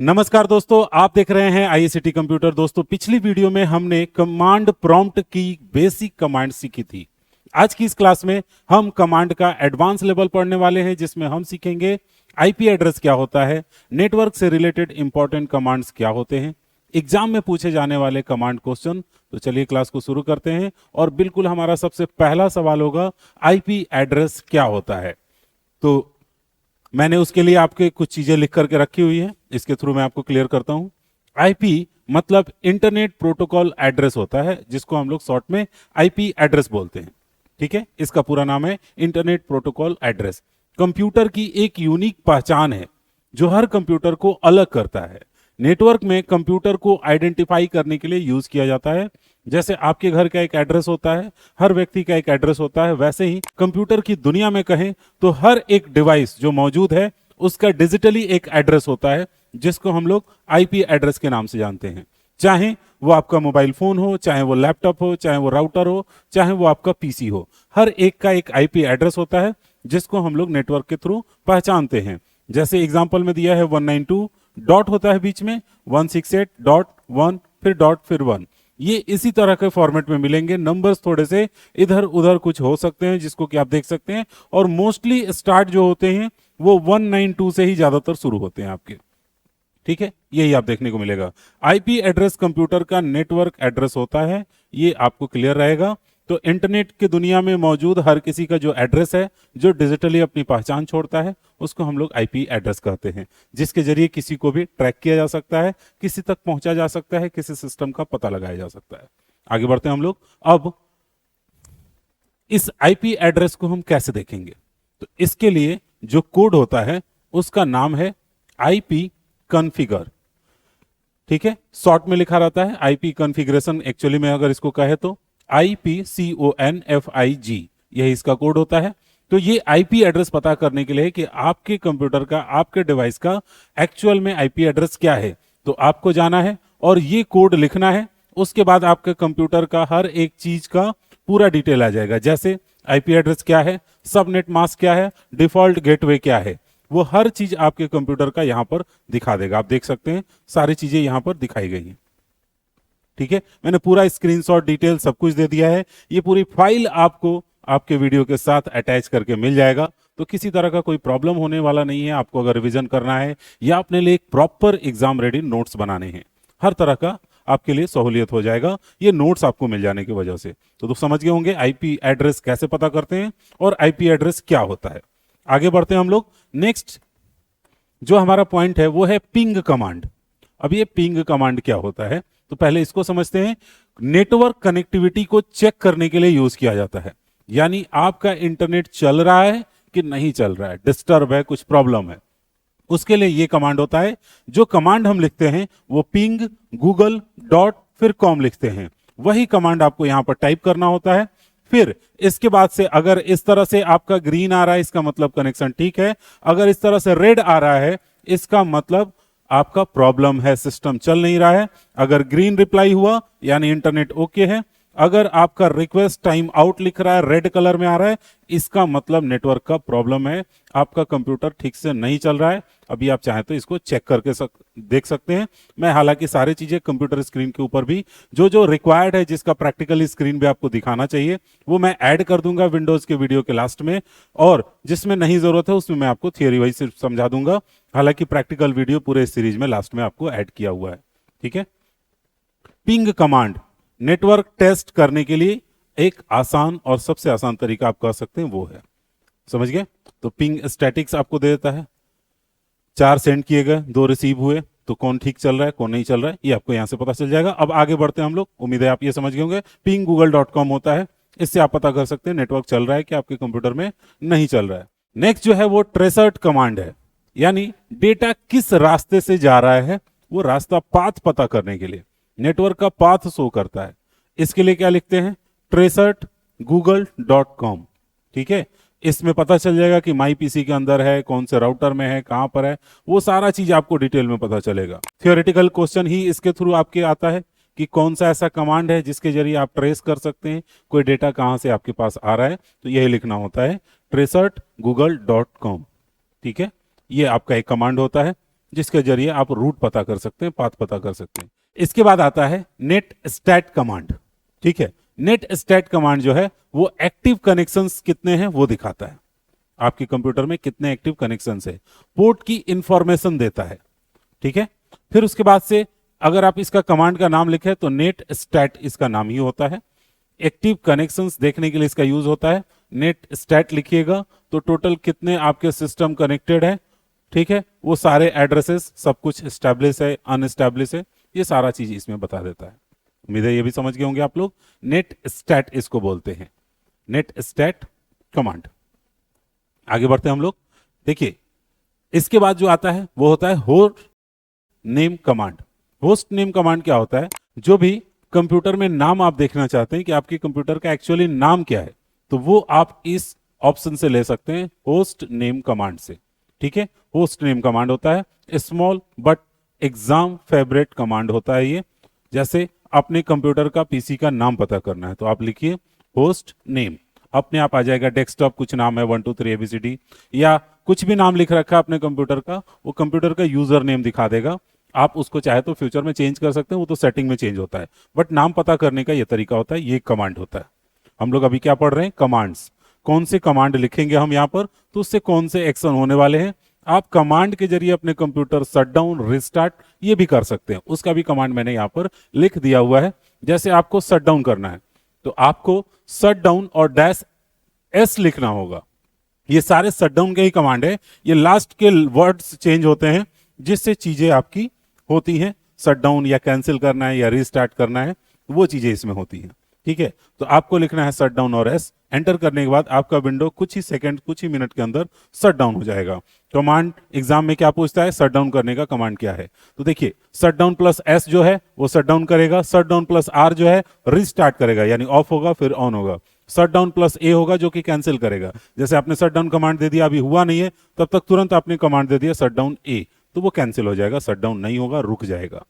नमस्कार दोस्तों, आप देख रहे हैं आईसीटी कंप्यूटर। दोस्तों, पिछली वीडियो में हमने कमांड प्रॉम्प्ट की बेसिक कमांड सीखी थी। आज की इस क्लास में हम कमांड का एडवांस लेवल पढ़ने वाले हैं, जिसमें हम सीखेंगे आईपी एड्रेस क्या होता है, नेटवर्क से रिलेटेड इंपॉर्टेंट कमांड्स क्या होते हैं, एग्जाम में पूछे जाने वाले कमांड क्वेश्चन। तो चलिए क्लास को शुरू करते हैं। और बिल्कुल हमारा सबसे पहला सवाल होगा, आईपी एड्रेस क्या होता है। तो मैंने उसके लिए आपके कुछ चीजें लिख करके रखी हुई है, इसके थ्रू मैं आपको क्लियर करता हूं। आईपी मतलब इंटरनेट प्रोटोकॉल एड्रेस होता है, जिसको हम लोग शॉर्ट में आईपी एड्रेस बोलते हैं। ठीक है, इसका पूरा नाम है इंटरनेट प्रोटोकॉल एड्रेस। कंप्यूटर की एक यूनिक पहचान है जो हर कंप्यूटर को अलग करता है। नेटवर्क में कंप्यूटर को आइडेंटिफाई करने के लिए यूज किया जाता है। जैसे आपके घर का एक एड्रेस होता है, हर व्यक्ति का एक एड्रेस होता है, वैसे ही कंप्यूटर की दुनिया में कहें तो हर एक डिवाइस जो मौजूद है उसका डिजिटली एक एड्रेस होता है, जिसको हम लोग आईपी एड्रेस के नाम से जानते हैं। चाहे वो आपका मोबाइल फोन हो, चाहे वो लैपटॉप हो, चाहे वो राउटर हो, चाहे वो आपका पीसी हो, हर एक का एक आईपी एड्रेस होता है, जिसको हम लोग नेटवर्क के थ्रू पहचानते हैं। जैसे एग्जांपल में दिया है 192 डॉट होता है बीच में, 168.1 फिर डॉट फिर 1। ये इसी तरह के फॉर्मेट में मिलेंगे। नंबर्स थोड़े से इधर उधर कुछ हो सकते हैं, जिसको कि आप देख सकते हैं। और मोस्टली स्टार्ट जो होते हैं वो 192 से ही ज्यादातर शुरू होते हैं आपके। ठीक है, यही आप देखने को मिलेगा। आईपी एड्रेस कंप्यूटर का नेटवर्क एड्रेस होता है, ये आपको क्लियर रहेगा। तो इंटरनेट की दुनिया में मौजूद हर किसी का जो एड्रेस है, जो डिजिटली अपनी पहचान छोड़ता है, उसको हम लोग आईपी एड्रेस कहते हैं, जिसके जरिए किसी को भी ट्रैक किया जा सकता है, किसी तक पहुंचा जा सकता है, किसी सिस्टम का पता लगाया जा सकता है। आगे बढ़ते हैं हम लोग। अब इस आईपी एड्रेस को हम कैसे देखेंगे? तो इसके लिए जो कोड होता है उसका नाम है आईपी कॉन्फ़िगर। ठीक है, शॉर्ट में लिखा रहता है आईपी कॉन्फ़िगरेशन। एक्चुअली में अगर इसको कहे तो IPCONFIG, यही इसका कोड होता है। तो ये आईपी एड्रेस पता करने के लिए कि आपके कंप्यूटर का, आपके डिवाइस का एक्चुअल में आईपी एड्रेस क्या है, तो आपको जाना है और ये कोड लिखना है। उसके बाद आपके कंप्यूटर का हर एक चीज का पूरा डिटेल आ जाएगा। जैसे आईपी एड्रेस क्या है, सबनेट मास्क क्या है, डिफॉल्ट गेटवे क्या है, वो हर चीज आपके कंप्यूटर का यहां पर दिखा देगा। आप देख सकते हैं सारी चीजें यहां पर दिखाई गई हैं। ठीक है, मैंने पूरा स्क्रीनशॉट डिटेल सब कुछ दे दिया है। ये पूरी फाइल आपको आपके वीडियो के साथ अटैच करके मिल जाएगा। तो किसी तरह का कोई प्रॉब्लम होने वाला नहीं है। आपको अगर रिवीजन करना है या अपने लिए एक प्रॉपर एग्जाम रेडी नोट्स बनाने हैं, हर तरह का आपके लिए सहूलियत हो जाएगा ये नोट्स आपको मिल जाने की वजह से। तो समझ गए होंगे आईपी एड्रेस कैसे पता करते हैं और आईपी एड्रेस क्या होता है। आगे बढ़ते हैं हम लोग। नेक्स्ट जो हमारा पॉइंट है वो है पिंग कमांड। अब ये पिंग कमांड क्या होता है, तो पहले इसको समझते हैं। नेटवर्क कनेक्टिविटी को चेक करने के लिए यूज किया जाता है। यानी आपका इंटरनेट चल रहा है कि नहीं चल रहा है, डिस्टर्ब है, कुछ प्रॉब्लम है, उसके लिए ये कमांड होता है। जो कमांड हम लिखते हैं वो पिंग गूगल डॉट फिर कॉम लिखते हैं। वही कमांड आपको यहां पर टाइप करना होता है। फिर इसके बाद से अगर इस तरह से आपका ग्रीन आ रहा है, इसका मतलब कनेक्शन ठीक है। अगर इस तरह से रेड आ रहा है, इसका मतलब आपका प्रॉब्लम है, सिस्टम चल नहीं रहा है। अगर ग्रीन रिप्लाई हुआ यानी इंटरनेट ओके है। अगर आपका रिक्वेस्ट टाइम आउट लिख रहा है, रेड कलर में आ रहा है, इसका मतलब नेटवर्क का प्रॉब्लम है, आपका कंप्यूटर ठीक से नहीं चल रहा है। अभी आप चाहें तो इसको चेक करके देख सकते हैं। मैं हालांकि सारी चीजें कंप्यूटर स्क्रीन के ऊपर भी जो जो रिक्वायर्ड है, जिसका प्रैक्टिकली स्क्रीन पे आपको दिखाना चाहिए, वो मैं ऐड कर दूंगा विंडोज के वीडियो के लास्ट में। और जिसमें नहीं जरूरत है उसमें मैं आपको थियोरी वाइज सिर्फ समझा दूंगा। हालांकि प्रैक्टिकल वीडियो पूरे सीरीज में लास्ट में आपको ऐड किया हुआ है। ठीक है, पिंग कमांड नेटवर्क टेस्ट करने के लिए एक आसान और सबसे आसान तरीका आप कह सकते हैं वो है। समझ गए? तो पिंग स्टैटिक्स आपको दे देता है, 4 सेंड किए गए, 2 रिसीव हुए, तो कौन ठीक चल रहा है कौन नहीं चल रहा है ये आपको यहां से पता चल जाएगा। अब आगे बढ़ते हैं हम लोग। उम्मीद है आप ये समझ गए होंगे। पिंग google.com होता है, इससे आप पता कर सकते हैं नेटवर्क चल रहा है कि आपके कंप्यूटर में नहीं चल रहा है। नेक्स्ट जो है वो ट्रेसर्ट कमांड है, यानी डेटा किस रास्ते से जा रहा है वो रास्ता पाथ पता करने के लिए नेटवर्क का पाथ शो करता है। इसके लिए क्या लिखते हैं, ट्रेसर्ट google.com। ठीक है, इसमें पता चल जाएगा कि माई पीसी के अंदर है, कौन से राउटर में है, कहां पर है, वो सारा चीज आपको डिटेल में पता चलेगा। थियोरेटिकल क्वेश्चन ही इसके थ्रू आपके आता है कि कौन सा ऐसा कमांड है जिसके जरिए आप ट्रेस कर सकते हैं कोई डेटा कहां से आपके पास आ रहा है। तो यही लिखना होता है ट्रेसर्ट google.com। ठीक है, ये आपका एक कमांड होता है जिसके जरिए आप रूट पता कर सकते हैं, पाथ पता कर सकते हैं। इसके बाद आता है नेट स्टैट कमांड। ठीक है, नेट स्टैट कमांड जो है वो एक्टिव कनेक्शंस कितने हैं वो दिखाता है, आपके कंप्यूटर में कितने एक्टिव कनेक्शंस है, पोर्ट की इंफॉर्मेशन देता है। ठीक है, फिर उसके बाद से अगर आप इसका कमांड का नाम लिखे तो नेट स्टैट इसका नाम ही होता है। एक्टिव कनेक्शंस देखने के लिए इसका यूज होता है। नेट स्टैट लिखिएगा तो टोटल कितने आपके सिस्टम कनेक्टेड है, ठीक है, वो सारे एड्रेसेस सब कुछ स्टैब्लिश है, अनस्टैब्लिश है, ये सारा चीज इसमें बता देता है। उम्मीद है ये भी समझ गए होंगे आप लोग। नेट स्टैट इसको बोलते हैं, नेट स्टैट कमांड। आगे बढ़ते हैं हम लोग। देखिए इसके बाद जो आता है वो होता है host name command. Host name command क्या होता है, जो भी कंप्यूटर में नाम आप देखना चाहते हैं कि आपके कंप्यूटर का एक्चुअली नाम क्या है, तो वो आप इस ऑप्शन से ले सकते हैं, होस्ट नेम कमांड से। ठीक है, होस्ट नेम कमांड होता है small but exam favourite command होता है ये। जैसे अपने कंप्यूटर का पीसी का नाम पता करना है तो आप लिखिए होस्ट नेम, अपने आप आ जाएगा। डेस्कटॉप कुछ नाम है 1 2 3 ABCD, या कुछ भी नाम लिख रखा है अपने कंप्यूटर का, वो कंप्यूटर का यूजर नेम दिखा देगा। आप उसको चाहे तो फ्यूचर में चेंज कर सकते हैं, वो तो सेटिंग में चेंज होता है, बट नाम पता करने का ये तरीका होता है, ये कमांड होता है। हम लोग अभी क्या पढ़ रहे हैं, कमांड्स। कौन से कमांड लिखेंगे हम यहाँ पर तो उससे कौन से एक्शन होने वाले हैं। आप कमांड के जरिए अपने कंप्यूटर शट डाउन, रिस्टार्ट ये भी कर सकते हैं, उसका भी कमांड मैंने यहाँ पर लिख दिया हुआ है। जैसे आपको शट डाउन करना है तो आपको शट डाउन और -S लिखना होगा। ये सारे शट डाउन के ही कमांड है, ये लास्ट के वर्ड्स चेंज होते हैं जिससे चीजें आपकी होती हैं। शट डाउन या कैंसिल करना है या रीस्टार्ट करना है, वो चीजें इसमें होती हैं। ठीक है, तो आपको लिखना है शट डाउन और S। एंटर करने के बाद आपका विंडो कुछ ही सेकंड, कुछ ही मिनट के अंदर शट डाउन हो जाएगा। कमांड एग्जाम में क्या पूछता है, शट डाउन करने का कमांड क्या है, तो देखिए शट डाउन प्लस S जो है वो शट डाउन करेगा, शट डाउन प्लस R जो है रीस्टार्ट करेगा, यानी ऑफ होगा फिर ऑन होगा। शट डाउन प्लस A होगा जो कि कैंसिल करेगा। जैसे आपने शट डाउन कमांड दे दिया, अभी हुआ नहीं है, तब तक तुरंत आपने कमांड दे दिया शट डाउन A, तो वो कैंसिल हो जाएगा, शट डाउन नहीं होगा, रुक जाएगा।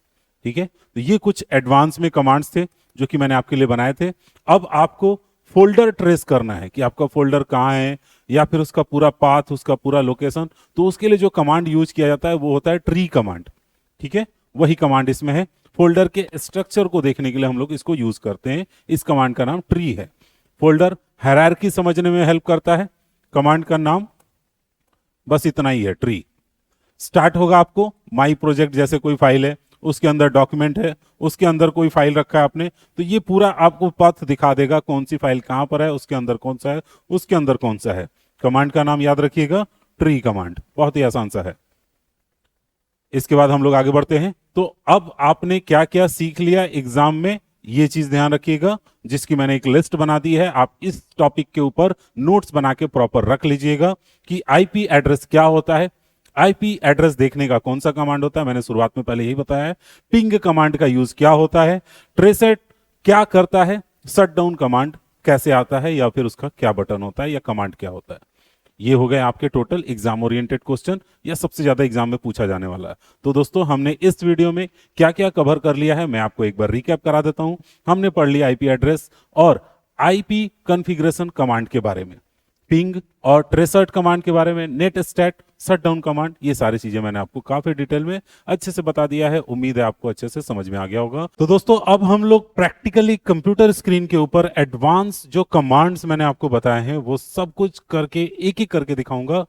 ठीक है, तो ये कुछ एडवांस में कमांड्स थे जो कि मैंने आपके लिए बनाए थे। अब आपको फोल्डर ट्रेस करना है कि आपका फोल्डर कहाँ है, या फिर उसका पूरा पाथ, उसका पूरा लोकेशन, तो उसके लिए जो कमांड यूज किया जाता है वो होता है ट्री कमांड। ठीक है, वही कमांड इसमें है। फोल्डर के स्ट्रक्चर को देखने के लिए हम लोग इसको यूज करते हैं, इस कमांड का नाम ट्री है। फोल्डर हायरार्की समझने में हेल्प करता है, कमांड का नाम बस इतना ही है, ट्री। स्टार्ट होगा आपको माई प्रोजेक्ट जैसे कोई फाइल है, उसके अंदर डॉक्यूमेंट है, उसके अंदर कोई फाइल रखा है आपने, तो ये पूरा आपको पथ दिखा देगा कौन सी फाइल कहां पर है, उसके अंदर कौन सा है, उसके अंदर कौन सा है। कमांड का नाम याद रखिएगा, ट्री कमांड, बहुत ही आसान सा है। इसके बाद हम लोग आगे बढ़ते हैं। तो अब आपने क्या क्या सीख लिया एग्जाम में, ये चीज ध्यान रखिएगा, जिसकी मैंने एक लिस्ट बना दी है। आप इस टॉपिक के ऊपर नोट्स बना के प्रॉपर रख लीजिएगा कि आईपी एड्रेस क्या होता है, आईपी एड्रेस देखने का कौन सा कमांड होता है, मैंने शुरुआत में पहले यही बताया है। पिंग कमांड का यूज क्या होता है, ट्रेसेट क्या करता है, शट डाउन कमांड कैसे आता है, या फिर उसका क्या बटन होता है या कमांड क्या होता है। ये हो गए आपके टोटल एग्जाम ओरिएंटेड क्वेश्चन, या सबसे ज्यादा एग्जाम में पूछा जाने वाला है। तो दोस्तों हमने इस वीडियो में क्या क्या कवर कर लिया है, मैं आपको एक बार रिकैप करा देता हूं। हमने पढ़ लिया आईपी एड्रेस और आईपी कॉन्फ़िगरेशन कमांड के बारे में, पिंग और ट्रेसर्ट कमांड के बारे में, netstat, shut down command, ये सारी चीजें मैंने आपको काफी डिटेल में अच्छे से बता दिया है। उम्मीद है आपको अच्छे से समझ में आ गया होगा। तो दोस्तों अब हम लोग प्रैक्टिकली कंप्यूटर स्क्रीन के ऊपर एडवांस जो कमांड्स मैंने आपको बताए हैं वो सब कुछ करके एक एक करके दिखाऊंगा,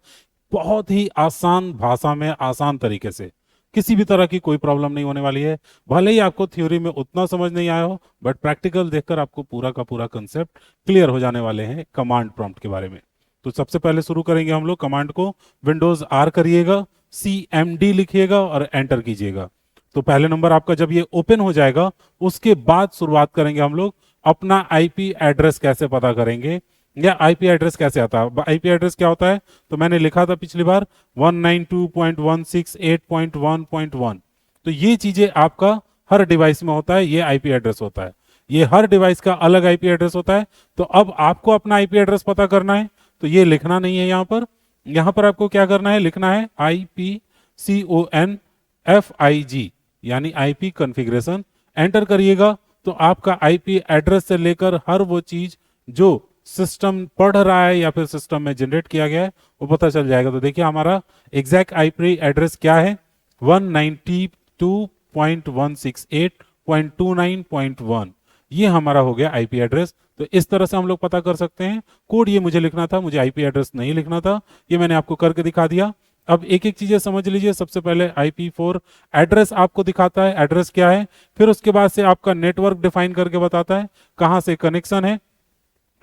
बहुत ही आसान भाषा में, आसान तरीके से। किसी भी तरह की कोई प्रॉब्लम नहीं होने वाली है। भले ही आपको थ्योरी में उतना समझ नहीं आया हो, बट प्रैक्टिकल देखकर आपको पूरा का पूरा कंसेप्ट क्लियर हो जाने वाले हैं कमांड प्रॉम्प्ट के बारे में। तो सबसे पहले शुरू करेंगे हम लोग कमांड को। विंडोज R करिएगा, CMD लिखिएगा और एंटर कीजिएगा। तो पहले नंबर आपका जब ये ओपन हो जाएगा, उसके बाद शुरुआत करेंगे हम लोग अपना आईपी एड्रेस कैसे पता करेंगे, या आईपी एड्रेस कैसे आता है। आईपी एड्रेस क्या होता है, तो मैंने लिखा था पिछली बार 192.168.1.1। तो ये चीजें आपका हर डिवाइस में होता है, ये आईपी एड्रेस होता है। ये हर डिवाइस का अलग आईपी एड्रेस होता है। तो अब आपको अपना आईपी एड्रेस पता करना है, तो ये लिखना नहीं है यहाँ पर। यहाँ पर आपको क्या करना है, लिखना है IPCONFIG, यानी आईपी कॉन्फ़िगरेशन। एंटर करिएगा तो आपका आईपी एड्रेस से लेकर हर वो चीज जो सिस्टम पढ़ रहा है या फिर सिस्टम में जनरेट किया गया है वो पता चल जाएगा। तो देखिए हमारा एग्जैक्ट आईपी एड्रेस क्या है, 192.168.29.1 ये हमारा हो गया आईपी एड्रेस। तो इस तरह से हम लोग पता कर सकते हैं। कोड ये मुझे लिखना था, मुझे आईपी एड्रेस नहीं लिखना था, ये मैंने आपको करके दिखा दिया। अब एक एक चीजें समझ लीजिए। सबसे पहले IP4 एड्रेस आपको दिखाता है, एड्रेस क्या है। फिर उसके बाद से आपका नेटवर्क डिफाइन करके बताता है कहां से कनेक्शन है,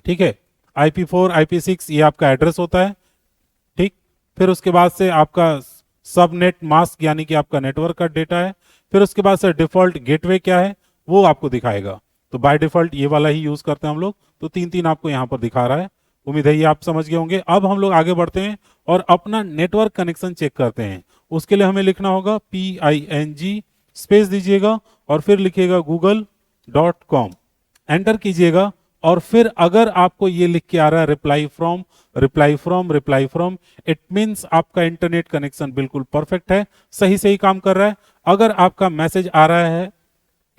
ठीक है। IP4 IP6 ये आपका एड्रेस होता है, ठीक। फिर उसके बाद से आपका सबनेट मास्क यानी कि आपका नेटवर्क का डेटा है। फिर उसके बाद से डिफॉल्ट गेटवे क्या है वो आपको दिखाएगा। तो बाय डिफॉल्ट ये वाला ही यूज करते हैं हम लोग। तो तीन तीन आपको यहां पर दिखा रहा है। उम्मीद है ये आप समझ गए होंगे। अब हम लोग आगे बढ़ते हैं और अपना नेटवर्क कनेक्शन चेक करते हैं। उसके लिए हमें लिखना होगा PING स्पेस दीजिएगा और फिर लिखिएगा google.com, एंटर कीजिएगा। और फिर अगर आपको ये लिख के आ रहा है reply from reply from reply from, it means आपका इंटरनेट कनेक्शन बिल्कुल परफेक्ट है, सही सही काम कर रहा है। अगर आपका मैसेज आ रहा है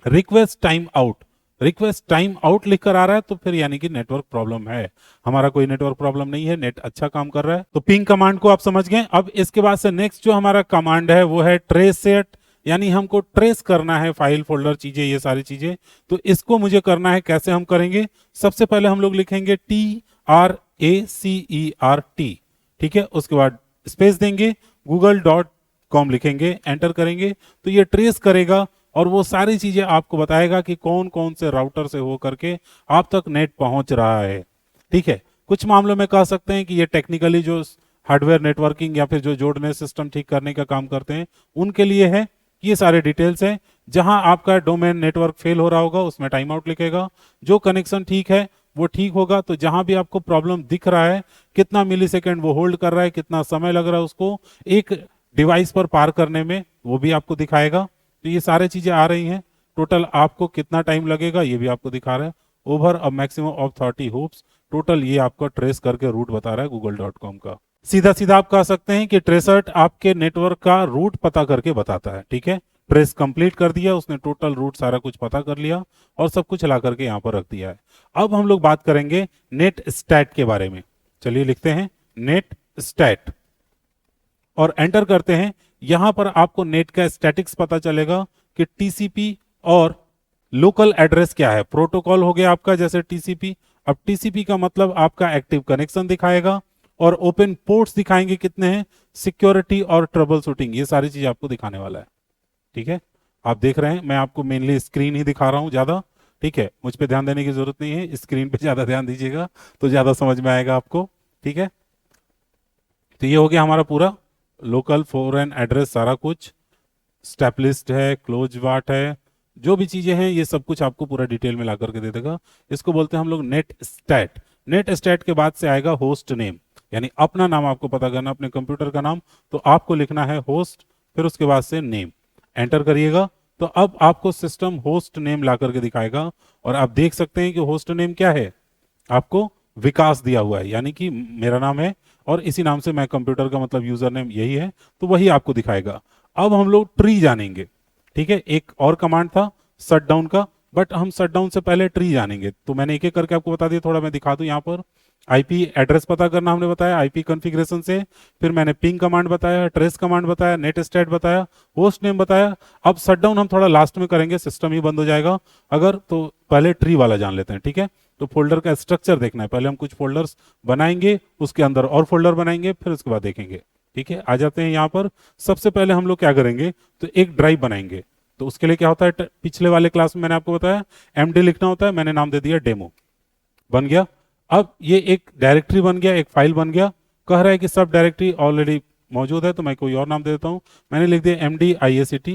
request time out, request time out लिखकर आ रहा है, तो फिर यानी कि नेटवर्क प्रॉब्लम है। हमारा कोई नेटवर्क प्रॉब्लम नहीं है, नेट अच्छा काम कर रहा है। तो पिंग कमांड को आप समझ गए। अब इसके बाद से नेक्स्ट जो हमारा कमांड है वो है ट्रेस सेट, यानी हमको ट्रेस करना है फाइल फोल्डर चीजें ये सारी चीजें। तो इसको मुझे करना है, कैसे हम करेंगे। सबसे पहले हम लोग लिखेंगे TRACERT, ठीक है। उसके बाद स्पेस देंगे, google.com लिखेंगे, एंटर करेंगे तो ये ट्रेस करेगा और वो सारी चीजें आपको बताएगा कि कौन कौन से राउटर से हो करके आप तक नेट पहुंच रहा है, ठीक है। कुछ मामलों में कह सकते हैं कि ये टेक्निकली जो हार्डवेयर नेटवर्किंग या फिर जो जोड़ने सिस्टम ठीक करने का काम करते हैं उनके लिए है। ये सारे डिटेल्स हैं। जहां आपका डोमेन नेटवर्क फेल हो रहा होगा उसमें टाइम आउट लिखेगा, जो कनेक्शन ठीक है वो ठीक होगा। तो जहां भी आपको प्रॉब्लम दिख रहा है, कितना मिलीसेकंड वो होल्ड कर रहा है, कितना समय लग रहा है उसको एक डिवाइस पर पार करने में, वो भी आपको दिखाएगा। तो ये सारी चीजें आ रही हैं। टोटल आपको कितना टाइम लगेगा ये भी आपको दिखा रहा है। Over a maximum of 30 hopes, total ये आपका ट्रेस करके रूट बता रहा है google.com का। सीधा सीधा आप कह सकते हैं कि ट्रेसर्ट आपके नेटवर्क का रूट पता करके बताता है, ठीक है। ट्रेस कंप्लीट कर दिया उसने, टोटल रूट सारा कुछ पता कर लिया और सब कुछ ला करके यहाँ पर रख दिया है। अब हम लोग बात करेंगे नेट स्टैट के बारे में। चलिए लिखते हैं नेट स्टैट और एंटर करते हैं। यहां पर आपको नेट का स्टैटिक्स पता चलेगा कि टीसीपी और लोकल एड्रेस क्या है। प्रोटोकॉल हो गया आपका जैसे टीसीपी। अब टीसीपी का मतलब आपका एक्टिव कनेक्शन दिखाएगा और ओपन पोर्ट्स दिखाएंगे कितने हैं, सिक्योरिटी और ट्रबल शूटिंग, ये सारी चीज आपको दिखाने वाला है, ठीक है। आप देख रहे हैं मैं आपको मेनली स्क्रीन ही दिखा रहा हूं ज्यादा, ठीक है। मुझ पे ध्यान देने की जरूरत नहीं है, स्क्रीन पे ज्यादा ध्यान दीजिएगा तो ज्यादा समझ में आएगा आपको, ठीक है। तो ये हो गया हमारा पूरा लोकल फॉरेन एड्रेस, सारा कुछ स्टेप लिस्ट है, क्लोज वाट है, जो भी चीजें हैं ये सब कुछ आपको पूरा डिटेल में ला करके दे देगा। इसको बोलते हैं हम लोग नेट स्टैट। नेट स्टैट के बाद से आएगा होस्ट नेम, यानी अपना नाम आपको पता करना, अपने कंप्यूटर का नाम। तो आपको लिखना है होस्ट, फिर उसके बाद से नेम, एंटर करिएगा। तो अब आपको सिस्टम होस्ट नेम ला करके दिखाएगा और आप देख सकते हैं कि होस्ट नेम क्या है, आपको विकास दिया हुआ है, यानी कि मेरा नाम है और इसी नाम से मैं कंप्यूटर का मतलब यूजर नेम यही है, तो वही आपको दिखाएगा। अब हम लोग ट्री जानेंगे, ठीक है। एक और कमांड था शट डाउन का, बट हम शट डाउन से पहले ट्री जानेंगे। तो मैंने एक एक करके आपको बता दिया, थोड़ा मैं दिखा दूं। यहाँ पर आईपी एड्रेस पता करना हमने बताया आईपी कॉन्फ़िगरेशन से, फिर मैंने पिंग कमांड बताया, ट्रेस कमांड बताया, नेट स्टैट बताया, होस्ट नेम बताया। अब शट डाउन हम थोड़ा लास्ट में करेंगे, सिस्टम ही बंद हो जाएगा अगर, तो पहले ट्री वाला जान लेते हैं, ठीक है। तो फोल्डर का स्ट्रक्चर देखना है, पहले हम कुछ फोल्डर्स बनाएंगे, उसके अंदर और फोल्डर बनाएंगे, फिर उसके बाद देखेंगे, ठीक है। आ जाते हैं यहाँ पर। सबसे पहले हम लोग क्या करेंगे, तो एक ड्राइव बनाएंगे। तो उसके लिए क्या होता है, पिछले वाले क्लास में मैंने आपको बताया एमडी लिखना होता है, मैंने नाम दे दिया डेमो, बन गया। अब ये एक डायरेक्टरी बन गया, एक फाइल बन गया। कह रहा है कि सब डायरेक्टरी ऑलरेडी मौजूद है, तो मैं कोई और नाम दे देता हूं। मैंने लिख दिया MDIACT,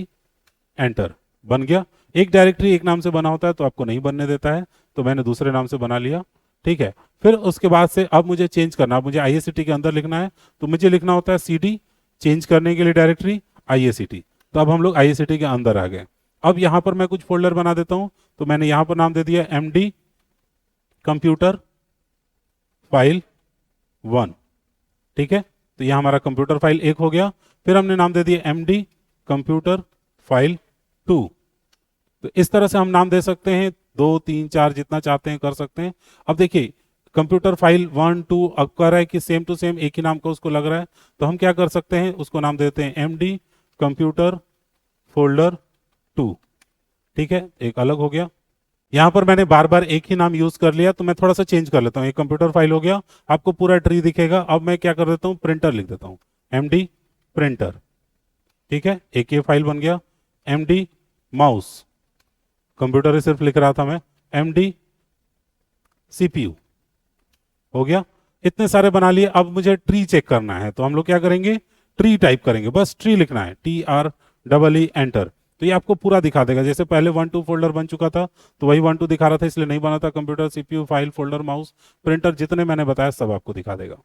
एंटर, बन गया। एक डायरेक्टरी एक नाम से बना होता है तो आपको नहीं बनने देता है, तो मैंने दूसरे नाम से बना लिया, ठीक है। फिर उसके बाद से अब मुझे चेंज करना, अब मुझे IACT के अंदर लिखना है, तो मुझे लिखना होता है CD, चेंज करने के लिए डायरेक्टरी IACT। तो अब हम लोग IACT के अंदर आ गए। अब यहां पर मैं कुछ फोल्डर बना देता हूं, तो मैंने यहां पर नाम दे दिया MD कंप्यूटर फाइल 1, ठीक है। तो यह हमारा कंप्यूटर फाइल 1 हो गया। फिर हमने नाम दे दिया MD कंप्यूटर फाइल 2। तो इस तरह से हम नाम दे सकते हैं, 2 3 4 जितना चाहते हैं कर सकते हैं। अब देखिए कंप्यूटर फाइल 1 2 अब कह रहा है कि सेम टू सेम एक ही नाम का उसको लग रहा है, तो हम क्या कर सकते हैं, उसको नाम देते हैं MD कंप्यूटर फोल्डर 2, ठीक है, एक अलग हो गया। यहां पर मैंने बार बार एक ही नाम यूज कर लिया, तो मैं थोड़ा सा चेंज कर लेता हूं। एक कंप्यूटर फाइल हो गया, आपको पूरा ट्री दिखेगा। अब मैं क्या कर देता हूं, प्रिंटर लिख देता हूं, एमडी प्रिंटर, ठीक है, एक ये फाइल बन गया। एमडी माउस, कंप्यूटर ही सिर्फ लिख रहा था मैं, एमडी सीपीयू हो गया। इतने सारे बना लिए। अब मुझे ट्री चेक करना है, तो हम लोग क्या करेंगे, ट्री टाइप करेंगे, बस ट्री लिखना है, TREE एंटर। तो ये आपको पूरा दिखा देगा। जैसे पहले 1 2 फोल्डर बन चुका था, तो वही 1 2 दिखा रहा था, इसलिए नहीं बना था। Computer, CPU, file, folder, mouse, printer, जितने मैंने बताया सब आपको दिखा देगा।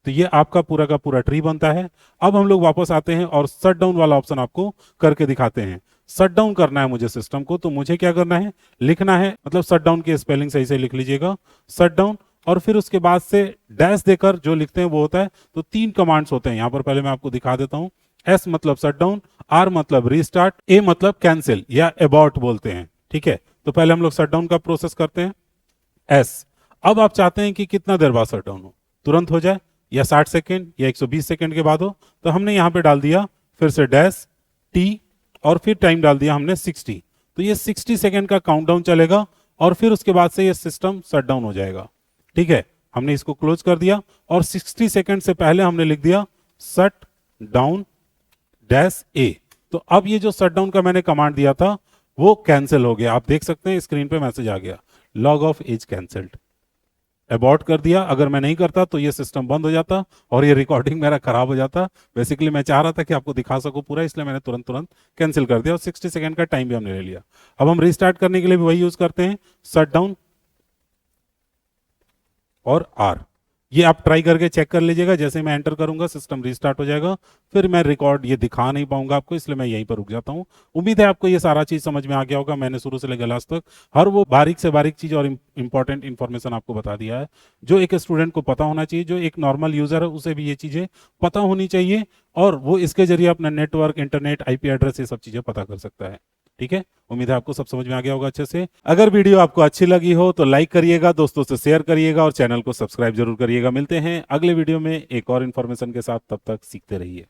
तो ये आपका पूरा का पूरा ट्री बनता है। अब हम लोग वापस आते हैं और शट डाउन वाला ऑप्शन आपको करके दिखाते हैं। शट डाउन करना है मुझे सिस्टम को, तो मुझे क्या करना है, लिखना है, मतलब शट डाउन की स्पेलिंग सही से लिख लीजिएगा, शट डाउन। और फिर उसके बाद से डैश देकर जो लिखते हैं वो होता है। तो 3 कमांड्स होते हैं यहां पर, पहले मैं आपको दिखा देता हूं। S मतलब शट डाउन, R मतलब रीस्टार्ट, A मतलब कैंसिल या अबॉर्ट बोलते हैं, ठीक है। तो पहले हम लोग शट डाउन का प्रोसेस करते हैं, S। अब आप चाहते हैं कि कितना देर बाद शट डाउन हो, तुरंत हो जाए या 60 सेकेंड या 120 सेकेंड के बाद हो, तो हमने यहां पे डाल दिया फिर से डैश T और फिर टाइम डाल दिया हमने 60। तो ये 60 सेकेंड का काउंटडाउन चलेगा और फिर उसके बाद से ये सिस्टम शट डाउन हो जाएगा, ठीक है। हमने इसको क्लोज कर दिया और 60 सेकेंड से पहले हमने लिख दिया शट डाउन डैश A। तो अब ये जो शट डाउन का मैंने कमांड दिया था वो कैंसिल हो गया। आप देख सकते हैं स्क्रीन पे मैसेज आ गया, log of is cancelled. Abort कर दिया, अगर मैं नहीं करता तो ये सिस्टम बंद हो जाता और ये रिकॉर्डिंग मेरा खराब हो जाता। बेसिकली मैं चाह रहा था कि आपको दिखा सकूं पूरा, इसलिए मैंने तुरंत तुरंत कैंसिल कर दिया और 60 सेकंड का टाइम भी हमने ले लिया। अब हम रीस्टार्ट करने के लिए भी वही यूज करते हैं, शट डाउन और R। ये आप ट्राई करके चेक कर लीजिएगा, जैसे मैं एंटर करूंगा सिस्टम रीस्टार्ट हो जाएगा। फिर मैं रिकॉर्ड ये दिखा नहीं पाऊंगा आपको, इसलिए मैं यहीं पर रुक जाता हूं। उम्मीद है आपको ये सारा चीज समझ में आ गया होगा। मैंने शुरू से लेकर लास्ट तक हर वो बारीक से बारीक चीज और इंपॉर्टेंट इंफॉर्मेशन आपको बता दिया है, जो एक स्टूडेंट को पता होना चाहिए, जो एक नॉर्मल यूजर है उसे भी ये चीजें पता होनी चाहिए, और वो इसके जरिए अपना नेटवर्क, इंटरनेट, IP एड्रेस, ये सब चीजें पता कर सकता है, ठीक है। उम्मीद है आपको सब समझ में आ गया होगा अच्छे से। अगर वीडियो आपको अच्छी लगी हो तो लाइक करिएगा, दोस्तों से शेयर करिएगा और चैनल को सब्सक्राइब जरूर करिएगा। मिलते हैं अगले वीडियो में एक और इन्फॉर्मेशन के साथ, तब तक सीखते रहिए।